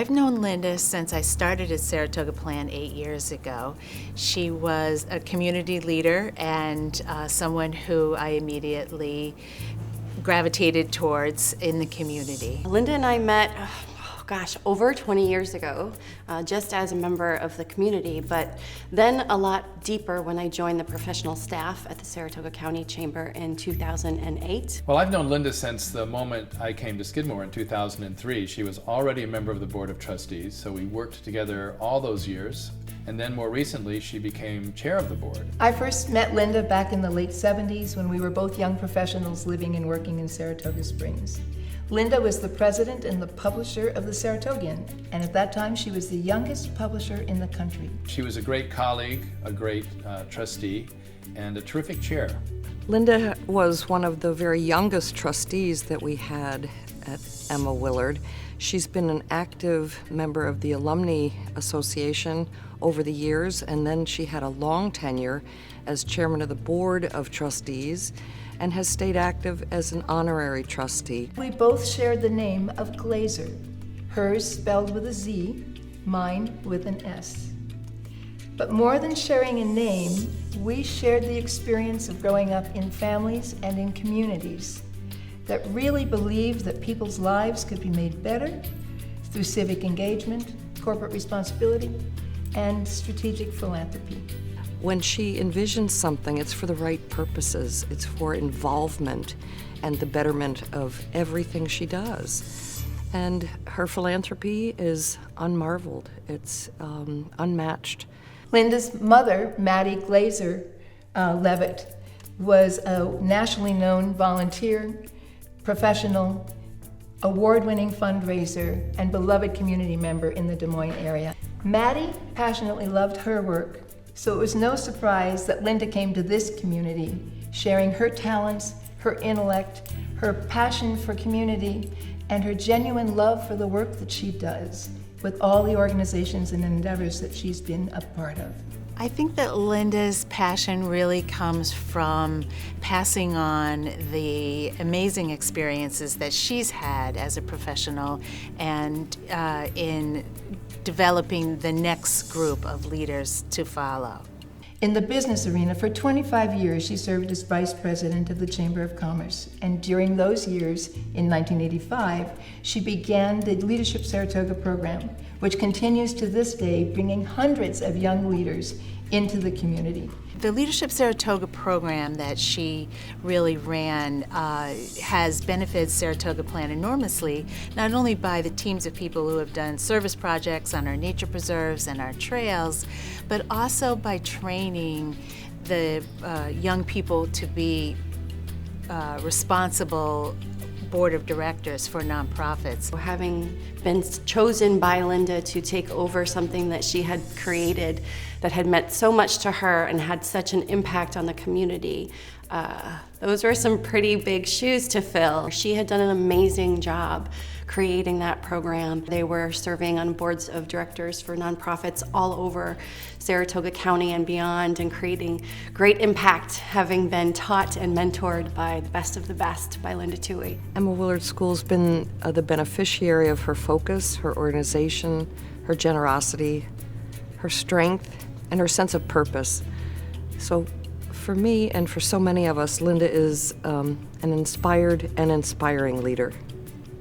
I've known Linda since I started at Saratoga Plan 8 years ago. She was a community leader and someone who I immediately gravitated towards in the community. Linda and I met, over 20 years ago, just as a member of the community, but then a lot deeper when I joined the professional staff at the Saratoga County Chamber in 2008. Well, I've known Linda since the moment I came to Skidmore in 2003. She was already a member of the Board of Trustees, so we worked together all those years. And then more recently, she became chair of the board. I first met Linda back in the late 70s when we were both young professionals living and working in Saratoga Springs. Linda was the president and the publisher of the Saratogian, and at that time she was the youngest publisher in the country. She was a great colleague, a great trustee, and a terrific chair. Linda was one of the very youngest trustees that we had at Emma Willard. She's been an active member of the Alumni Association over the years, and then she had a long tenure as chairman of the Board of Trustees and has stayed active as an honorary trustee. We both shared the name of Glazer, hers spelled with a Z, mine with an S. But more than sharing a name, we shared the experience of growing up in families and in communities that really believed that people's lives could be made better through civic engagement, corporate responsibility, and strategic philanthropy. When she envisions something, it's for the right purposes. It's for involvement and the betterment of everything she does. And her philanthropy is unmarveled. It's unmatched. Linda's mother, Maddie Glazer Levitt, was a nationally known volunteer, professional, award-winning fundraiser, and beloved community member in the Des Moines area. Maddie passionately loved her work, so it was no surprise that Linda came to this community, sharing her talents, her intellect, her passion for community, and her genuine love for the work that she does with all the organizations and endeavors that she's been a part of. I think that Linda's passion really comes from passing on the amazing experiences that she's had as a professional and in developing the next group of leaders to follow. In the business arena, for 25 years, she served as vice president of the Chamber of Commerce. And during those years, in 1985, she began the Leadership Saratoga program, which continues to this day, bringing hundreds of young leaders into the community. The Leadership Saratoga program that she really ran has benefited Saratoga Plan enormously, not only by the teams of people who have done service projects on our nature preserves and our trails, but also by training the young people to be responsible board of directors for nonprofits. Having been chosen by Linda to take over something that she had created that had meant so much to her and had such an impact on the community, those were some pretty big shoes to fill. She had done an amazing job creating that program. They were serving on boards of directors for nonprofits all over Saratoga County and beyond, and creating great impact, having been taught and mentored by the best of the best by Linda Toohey. Emma Willard School's been the beneficiary of her focus, her organization, her generosity, her strength, and her sense of purpose. So for me and for so many of us, Linda is an inspired and inspiring leader.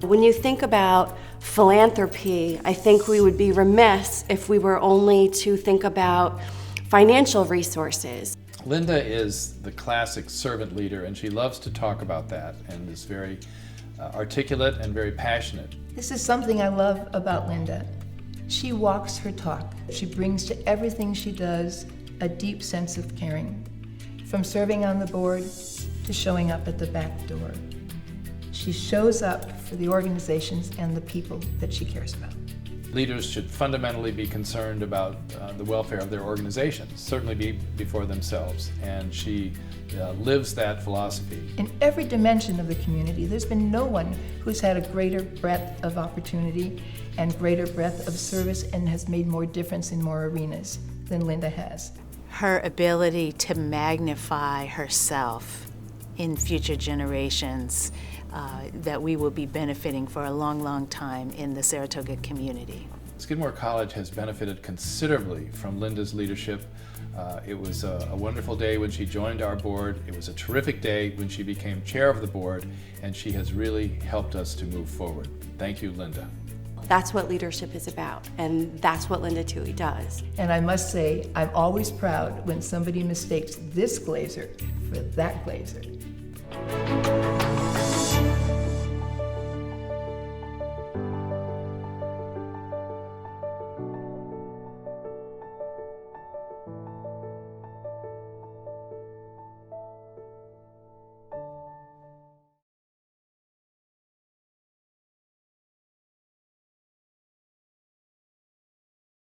When you think about philanthropy, I think we would be remiss if we were only to think about financial resources. Linda is the classic servant leader, and she loves to talk about that and is very articulate and very passionate. This is something I love about Linda. She walks her talk. She brings to everything she does a deep sense of caring, from serving on the board to showing up at the back door. She shows up for the organizations and the people that she cares about. Leaders should fundamentally be concerned about the welfare of their organizations, certainly be before themselves, and she lives that philosophy. In every dimension of the community, there's been no one who's had a greater breadth of opportunity and greater breadth of service and has made more difference in more arenas than Linda has. Her ability to magnify herself in future generations that we will be benefiting for a long, long time in the Saratoga community. Skidmore College has benefited considerably from Linda's leadership. It was a wonderful day when she joined our board. It was a terrific day when she became chair of the board, and she has really helped us to move forward. Thank you, Linda. That's what leadership is about, and that's what Linda Toohey does. And I must say, I'm always proud when somebody mistakes this glazer for that glazer.